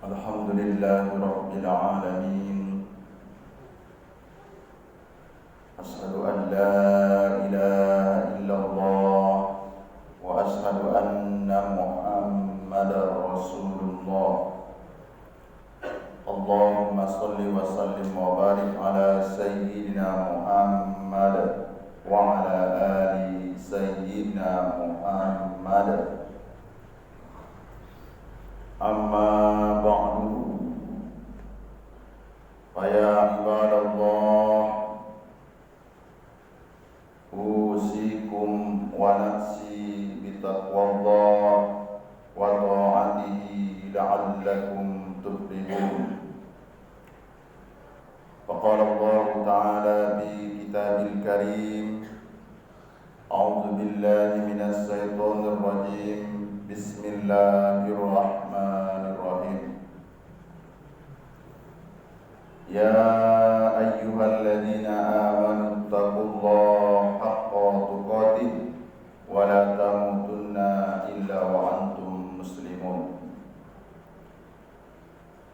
Alhamdulillahi Rabbil Alamin. Ashhadu an la ilaha illallah wa ashhadu anna Muhammadar Rasulullah. Allahumma salli wa sallim wa barik ala Sayyidina Muhammad wa ala ali Sayyidina Muhammad. Amma ba'du, faya ibadallah, usikum wa nafsi bitaqwallah wa ta'atihi la'allakum tuflihun. Faqala Allah Ta'ala fi kitabil karim, a'udzu billahi minas syaitonir rajim. Bismillahirrahmanirrahim. Ya ayyuhalladzina amanu taqullaha haqqa tuqatih wa la tamutunna illa wa antum muslimun.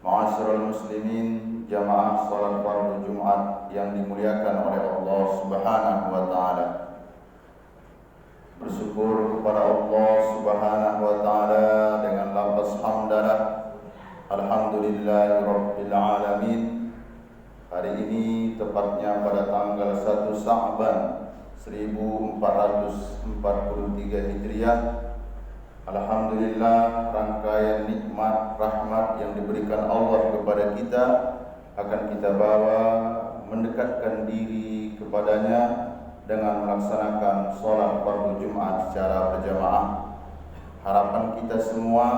Ma'asyiral muslimin, jamaah salat fardu Jumat yang dimuliakan oleh Allah Subhanahu wa taala. Bersyukur kepada Allah Subhanahu wa taala dengan lafaz hamdalah. Alhamdulillahi Rabbil Alamin. Hari ini tepatnya pada tanggal 1 Sa'ban 1443 Hijriah. Alhamdulillah, rangkaian nikmat rahmat yang diberikan Allah kepada kita akan kita bawa mendekatkan diri kepadanya dengan melaksanakan sholat fardu Jumat secara berjamaah. Harapan kita semua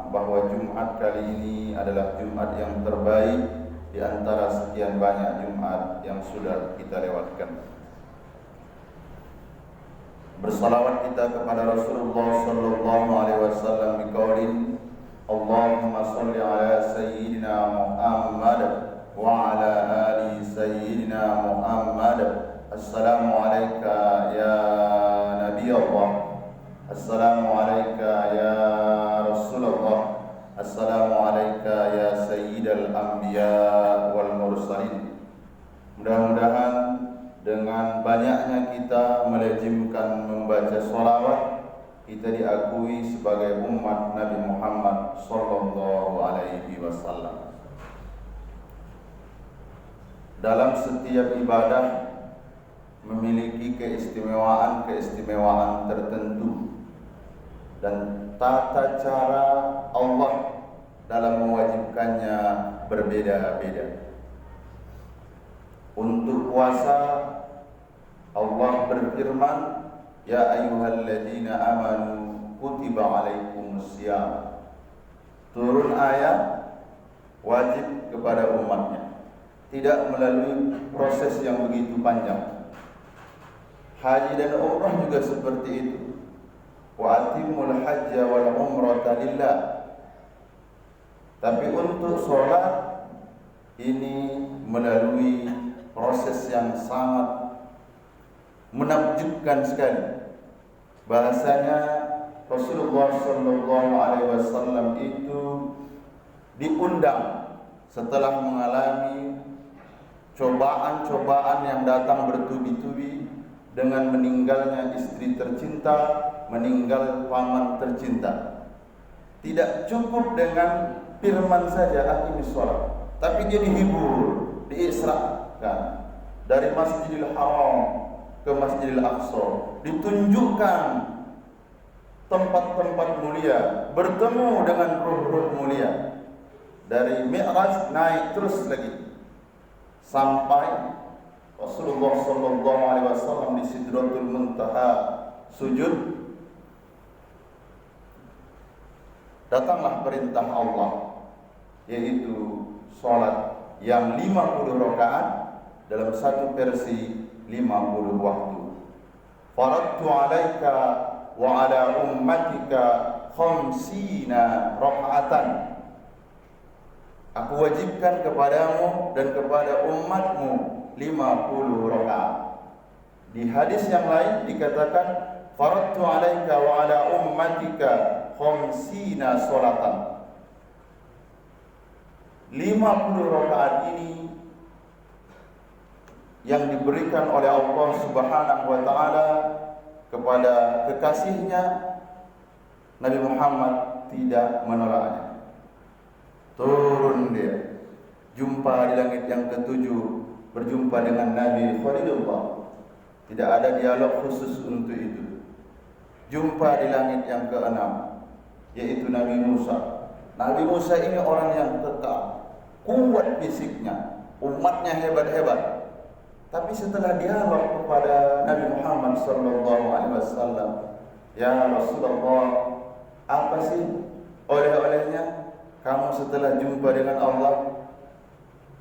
bahwa Jumat kali ini adalah Jumat yang terbaik di antara sekian banyak Jumat yang sudah kita lewatkan. Bersalawat kita kepada Rasulullah sallallahu alaihi wasallam biqaulin Allahumma shalli ala sayyidina Muhammad wa ala ali sayyidina Muhammad. Assalamualaikum ya Nabi Allah. Assalamualaikum ya Rasulullah. Assalamualaikum ya Sayyidal Anbiya wal Mursalin. Mudah-mudahan dengan banyaknya kita melazimkan membaca sholawat, kita diakui sebagai umat Nabi Muhammad sallallahu alaihi wasallam. Dalam setiap ibadah memiliki keistimewaan tertentu dan tata cara Allah dalam mewajibkannya berbeda-beda. Untuk puasa, Allah berfirman, ya ayyuhalladzina amanu kutiba alaikumussyam. Turun ayat wajib kepada umatnya, tidak melalui proses yang begitu panjang. Haji dan umrah juga seperti itu. Wa atimul hajja wal umrata lillah. Tapi untuk sholat ini melalui proses yang sangat menakjubkan sekali. Bahasanya Rasulullah sallallahu alaihi wasallam itu diundang setelah mengalami cobaan-cobaan yang datang bertubi-tubi, dengan meninggalnya istri tercinta, meninggal paman tercinta. Tidak cukup dengan firman saja aqimis shalah, tapi dia dihibur, diisrakan dari Masjidil Haram ke Masjidil Aqsa, ditunjukkan tempat-tempat mulia, bertemu dengan ruh-ruh mulia. Dari Mi'raj naik terus lagi sampai Rasulullah sallallahu alaihi wasallam di Sidratul Muntaha sujud. Datanglah perintah Allah, yaitu salat yang 50 rakaat dalam satu versi 50 waktu. Faradtu alaika wa ala ummatika khamsina rakaatan. Aku wajibkan kepadamu dan kepada umatmu 50 rakaat. Di hadis yang lain dikatakan faradtu alaika wa ala ummatika khamsina sholatan. 50 rakaat ini yang diberikan oleh Allah Subhanahu wa taala kepada kekasihnya, Nabi Muhammad tidak menolaknya. Turun dia, jumpa di langit yang ketujuh, berjumpa dengan Nabi Khalilullah. Tidak ada dialog khusus untuk itu. Jumpa di langit yang keenam, yaitu Nabi Musa. Nabi Musa ini orang yang kekal, kuat fisiknya, umatnya hebat-hebat. Tapi setelah dialog kepada Nabi Muhammad SAW, ya Rasulullah, apa sih oleh-olehnya kamu setelah jumpa dengan Allah?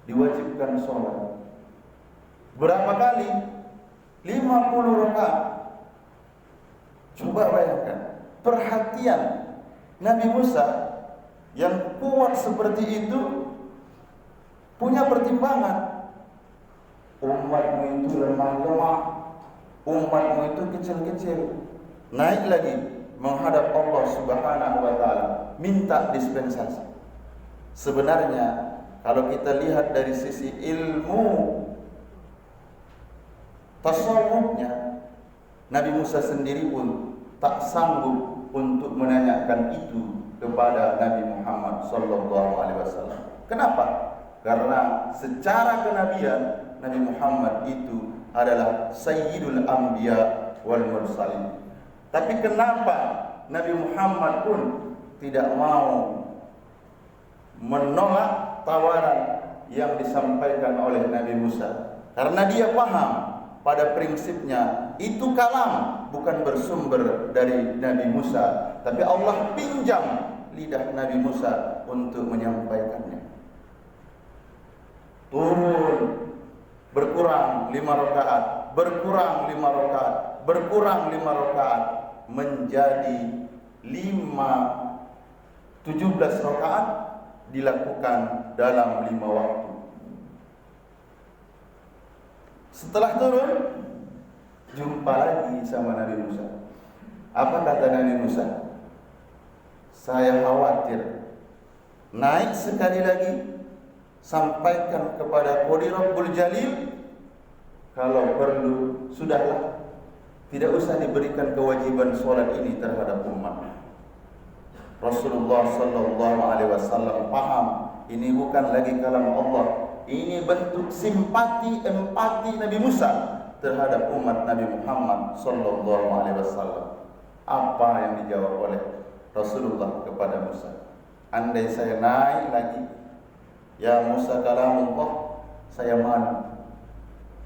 Diwajibkan sholat. Berapa kali? 50 rakaat. Coba bayangkan, perhatian Nabi Musa yang kuat seperti itu punya pertimbangan. Umatmu itu lemah-lemah, umatmu itu kecil-kecil. Naik lagi menghadap Allah Subhanahu wa taala, minta dispensasi. Sebenarnya kalau kita lihat dari sisi ilmu tasawufnya, Nabi Musa sendiri pun tak sanggup untuk menanyakan itu kepada Nabi Muhammad SAW. Kenapa? Karena secara kenabian Nabi Muhammad itu adalah Sayyidul Anbiya wal Mursalin. Tapi kenapa Nabi Muhammad pun tidak mau menolak tawaran yang disampaikan oleh Nabi Musa? Karena dia paham pada prinsipnya itu kalam bukan bersumber dari Nabi Musa, tapi Allah pinjam lidah Nabi Musa untuk menyampaikannya. Turun, berkurang 5 rakaat, berkurang 5 rakaat, berkurang 5 rakaat, menjadi 17 rakaat dilakukan dalam 5 waktu. Setelah turun, jumpa lagi sama Nabi Musa. Apa kata Nabi Musa? Saya khawatir naik sekali lagi, sampaikan kepada Qadi Rabbul Jalil, kalau perlu sudahlah, tidak usah diberikan kewajiban sholat ini terhadap umat. Rasulullah sallallahu alaihi wasallam paham ini bukan lagi kalam Allah, ini bentuk simpati, empati Nabi Musa terhadap umat Nabi Muhammad sallallahu alaihi wasallam. Apa yang dijawab oleh Rasulullah kepada Musa? Andai saya naik lagi, ya Musa kalamullah, saya malu.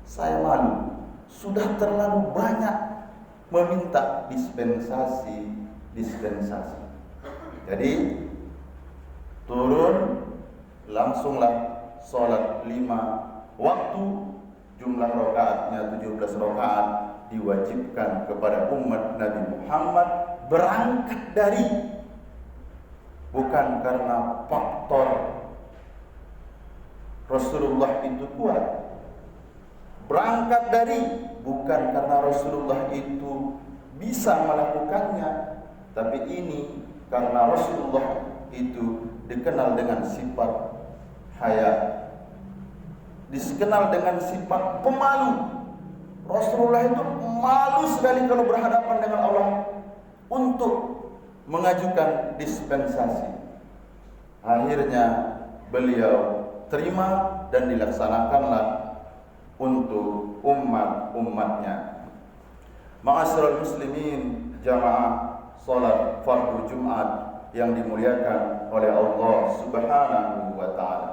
Saya malu. Sudah terlalu banyak meminta dispensasi. Jadi turun, langsunglah sholat 5 waktu, jumlah rakaatnya 17 rakaat diwajibkan kepada umat Nabi Muhammad, berangkat dari bukan karena faktor Rasulullah itu kuat, berangkat dari bukan karena Rasulullah itu bisa melakukannya, tapi ini karena Rasulullah itu dikenal dengan sifat haya, dikenal dengan sifat pemalu. Rasulullah itu malu sekali kalau berhadapan dengan Allah untuk mengajukan dispensasi. Akhirnya beliau terima dan dilaksanakanlah untuk umatnya. Ma'asyiral muslimin, jamaah salat fardu Jumat yang dimuliakan oleh Allah Subhanahu wa taala.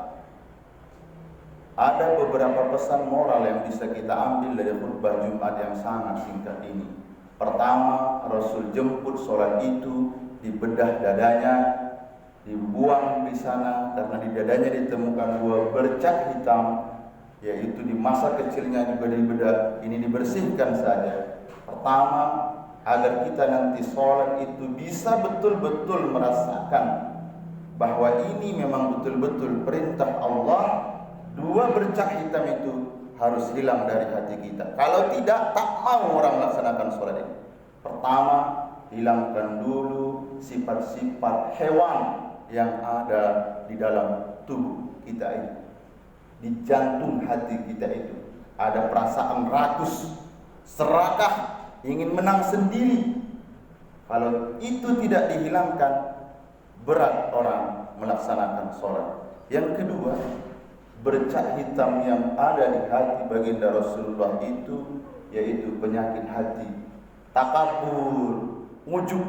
Ada beberapa pesan moral yang bisa kita ambil dari khutbah Jumat yang sangat singkat ini. Pertama, Rasul jemput sholat itu, dibedah dadanya, dibuang di sana karena di dadanya ditemukan 2 bercak hitam, yaitu di masa kecilnya juga dibedah. Ini dibersihkan saja. Pertama, agar kita nanti sholat itu bisa betul-betul merasakan bahwa ini memang betul-betul perintah Allah. 2 bercak hitam itu harus hilang dari hati kita. Kalau tidak, tak mau orang melaksanakan sholat ini. Pertama, hilangkan dulu sifat-sifat hewan yang ada di dalam tubuh kita ini. Di jantung hati kita itu ada perasaan rakus, serakah, ingin menang sendiri. Kalau itu tidak dihilangkan, berat orang melaksanakan sholat. Yang kedua, bercak hitam yang ada di hati baginda Rasulullah itu yaitu penyakit hati, takabur, ujub,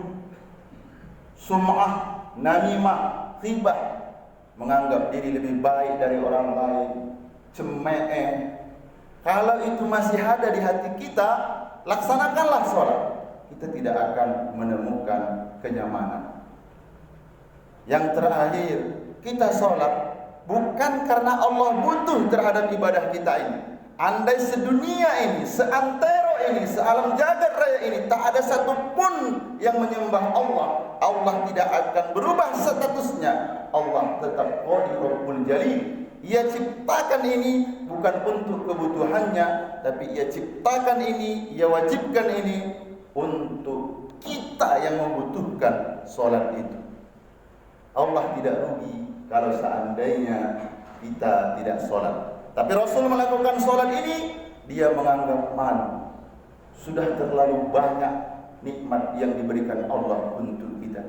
sum'ah, namimah, ghibah, menganggap diri lebih baik dari orang lain, cemeh. Kalau itu masih ada di hati kita, laksanakanlah sholat. Kita tidak akan menemukan kenyamanan. Yang terakhir, kita sholat bukan karena Allah butuh terhadap ibadah kita ini. Andai sedunia ini, seantero ini, sealam jagat raya ini tak ada satupun yang menyembah Allah, Allah tidak akan berubah statusnya. Allah tetap Qadirul Jalil. Ia ciptakan ini bukan untuk kebutuhannya, tapi Ia ciptakan ini, Ia wajibkan ini untuk kita yang membutuhkan sholat itu. Allah tidak rugi kalau seandainya kita tidak sholat. Tapi Rasul melakukan sholat ini, dia menganggap malu. Sudah terlalu banyak nikmat yang diberikan Allah untuk kita.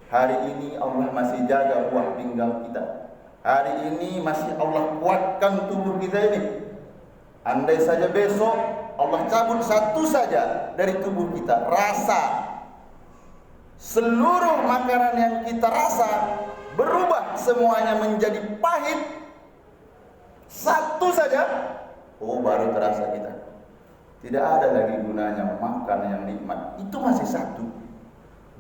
Hari ini Allah masih jaga buah pinggang kita. Hari ini masih Allah kuatkan tubuh kita ini. Andai saja besok Allah cabut satu saja dari tubuh kita, rasa, seluruh makanan yang kita rasa berubah semuanya menjadi pahit. Satu saja, baru terasa kita. Tidak ada lagi gunanya makan yang nikmat. Itu masih satu.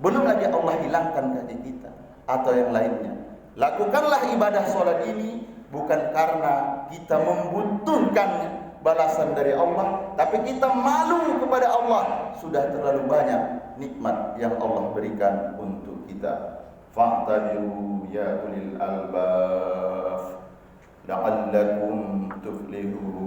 Belum lagi Allah hilangkan dari kita atau yang lainnya. Lakukanlah ibadah sholat ini bukan karena kita membutuhkan balasan dari Allah, tapi kita malu kepada Allah. Sudah terlalu banyak nikmat yang Allah berikan untuk kita. Fa'tabiru ya ulil albab la'allakum tuflihun.